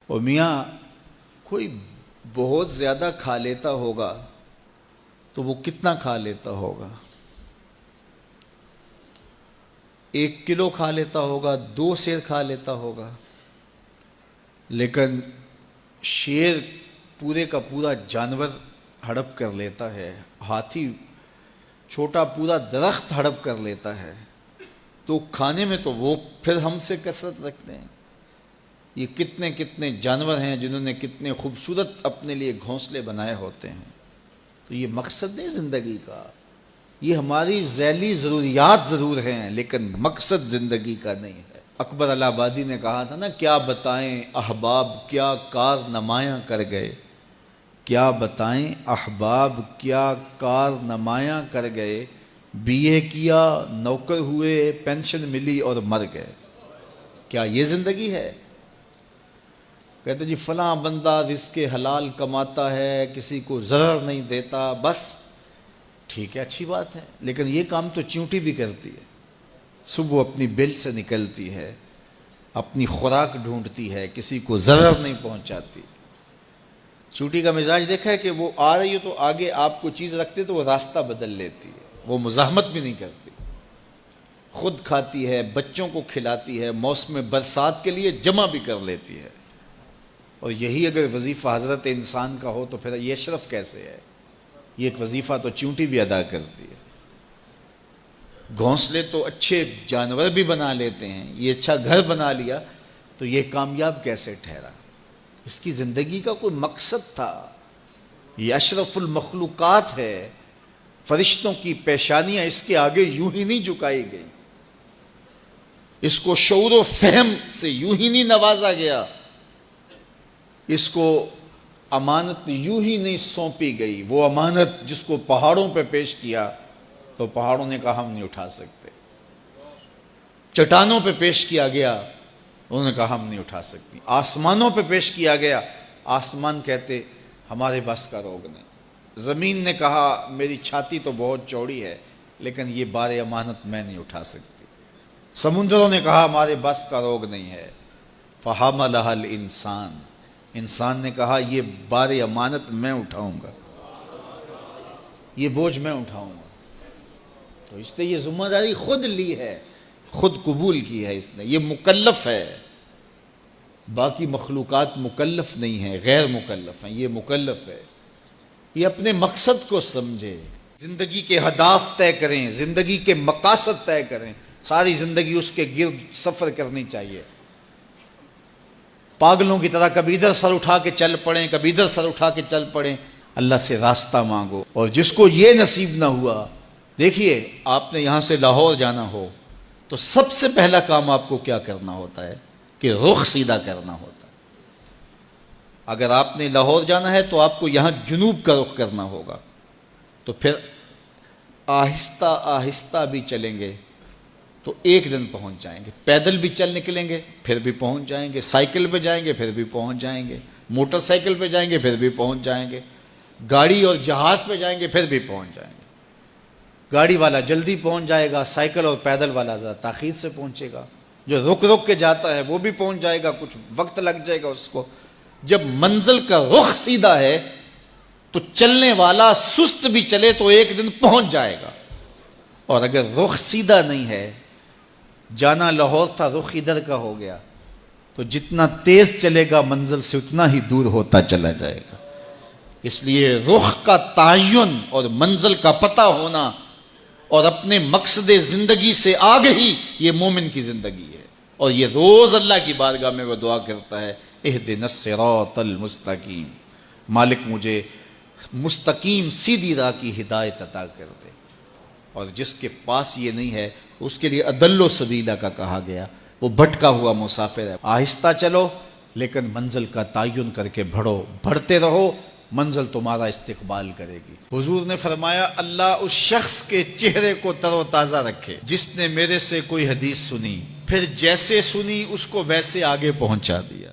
اور میاں کوئی بہت زیادہ کھا لیتا ہوگا تو وہ کتنا کھا لیتا ہوگا؟ 1 کلو کھا لیتا ہوگا، 2 سیر کھا لیتا ہوگا، لیکن شیر پورے کا پورا جانور ہڑپ کر لیتا ہے، ہاتھی چھوٹا پورا درخت ہڑپ کر لیتا ہے، تو کھانے میں تو وہ پھر ہم سے کثرت رکھتے ہیں۔ یہ کتنے کتنے جانور ہیں جنہوں نے کتنے خوبصورت اپنے لیے گھونسلے بنائے ہوتے ہیں۔ تو یہ مقصد نہیں زندگی کا، یہ ہماری ذیلی ضروریات ضرور ہیں لیکن مقصد زندگی کا نہیں ہے۔ اکبر الہ آبادی نے کہا تھا نا، کیا بتائیں احباب کیا کارنمایاں کر گئے، کیا بتائیں احباب کیا کارنمایاں کر گئے، بی اے کیا نوکر ہوئے پینشن ملی اور مر گئے۔ کیا یہ زندگی ہے؟ کہتے جی فلاں بندہ رزق حلال کماتا ہے، کسی کو ضرر نہیں دیتا، بس ٹھیک ہے، اچھی بات ہے، لیکن یہ کام تو چیونٹی بھی کرتی ہے۔ صبح اپنی بل سے نکلتی ہے، اپنی خوراک ڈھونڈتی ہے، کسی کو ضرر نہیں پہنچاتی۔ چیونٹی کا مزاج دیکھا ہے کہ وہ آ رہی ہے تو آگے آپ کو چیز رکھتے تو وہ راستہ بدل لیتی ہے، وہ مزاحمت بھی نہیں کرتی، خود کھاتی ہے، بچوں کو کھلاتی ہے، موسم برسات کے لیے جمع بھی کر لیتی ہے۔ اور یہی اگر وظیفہ حضرت انسان کا ہو تو پھر یہ شرف کیسے ہے؟ یہ ایک وظیفہ تو چیونٹی بھی ادا کرتی ہے۔ گھونسلے تو اچھے جانور بھی بنا لیتے ہیں، یہ اچھا گھر بنا لیا تو یہ کامیاب کیسے ٹھہرا؟ اس کی زندگی کا کوئی مقصد تھا۔ یہ اشرف المخلوقات ہے، فرشتوں کی پیشانیاں اس کے آگے یوں ہی نہیں جھکائی گئی، اس کو شعور و فہم سے یوں ہی نہیں نوازا گیا، اس کو امانت یوں ہی نہیں سونپی گئی۔ وہ امانت جس کو پہاڑوں پہ پیش کیا تو پہاڑوں نے کہا ہم نہیں اٹھا سکتے، چٹانوں پہ پیش کیا گیا انہوں نے کہا ہم نہیں اٹھا سکتی، آسمانوں پہ پیش کیا گیا آسمان کہتے ہمارے بس کا روگ نہیں، زمین نے کہا میری چھاتی تو بہت چوڑی ہے لیکن یہ بار امانت میں نہیں اٹھا سکتی، سمندروں نے کہا ہمارے بس کا روگ نہیں ہے، فحملها الانسان، انسان نے کہا یہ بار امانت میں اٹھاؤں گا، یہ بوجھ میں اٹھاؤں گا۔ تو اس نے یہ ذمہ داری خود لی ہے، خود قبول کی ہے، اس نے، یہ مکلف ہے۔ باقی مخلوقات مکلف نہیں ہیں، غیر مکلف ہیں، یہ مکلف ہے۔ یہ اپنے مقصد کو سمجھے، زندگی کے اہداف طے کریں، زندگی کے مقاصد طے کریں، ساری زندگی اس کے گرد سفر کرنی چاہیے۔ پاگلوں کی طرح کبھی ادھر سر اٹھا کے چل پڑیں، کبھی ادھر سر اٹھا کے چل پڑیں، اللہ سے راستہ مانگو۔ اور جس کو یہ نصیب نہ ہوا، دیکھیے آپ نے یہاں سے لاہور جانا ہو تو سب سے پہلا کام آپ کو کیا کرنا ہوتا ہے کہ رخ سیدھا کرنا ہوتا ہے۔ اگر آپ نے لاہور جانا ہے تو آپ کو یہاں جنوب کا رخ کرنا ہوگا، تو پھر آہستہ آہستہ بھی چلیں گے تو ایک دن پہنچ جائیں گے، پیدل بھی چل نکلیں گے پھر بھی پہنچ جائیں گے، سائیکل پہ جائیں گے پھر بھی پہنچ جائیں گے، موٹر سائیکل پہ جائیں گے پھر بھی پہنچ جائیں گے، گاڑی اور جہاز پہ جائیں گے پھر بھی پہنچ جائیں گے۔ گاڑی والا جلدی پہنچ جائے گا، سائیکل اور پیدل والا ذرا تاخیر سے پہنچے گا، جو رک رک کے جاتا ہے وہ بھی پہنچ جائے گا، کچھ وقت لگ جائے گا اس کو۔ جب منزل کا رخ سیدھا ہے تو چلنے والا سست بھی چلے تو ایک دن پہنچ جائے گا، اور اگر رخ سیدھا نہیں ہے، جانا لاہور تھا رخ ادھر کا ہو گیا تو جتنا تیز چلے گا منزل سے اتنا ہی دور ہوتا چلا جائے گا۔ اس لیے رخ کا تعین اور منزل کا پتہ ہونا اور اپنے مقصد زندگی سے آگہی، یہ مومن کی زندگی ہے۔ اور یہ روز اللہ کی بارگاہ میں وہ دعا کرتا ہے، اہدنا الصراط المستقیم، مالک مجھے مستقیم سیدھی راہ کی ہدایت عطا کر دے۔ اور جس کے پاس یہ نہیں ہے اس کے لیے اضل سبیلا کا کہا گیا، وہ بھٹکا ہوا مسافر ہے۔ آہستہ چلو لیکن منزل کا تعین کر کے بڑھو، بڑھتے رہو، منزل تمہارا استقبال کرے گی۔ حضور نے فرمایا اللہ اس شخص کے چہرے کو تر و تازہ رکھے جس نے میرے سے کوئی حدیث سنی، پھر جیسے سنی اس کو ویسے آگے پہنچا دیا۔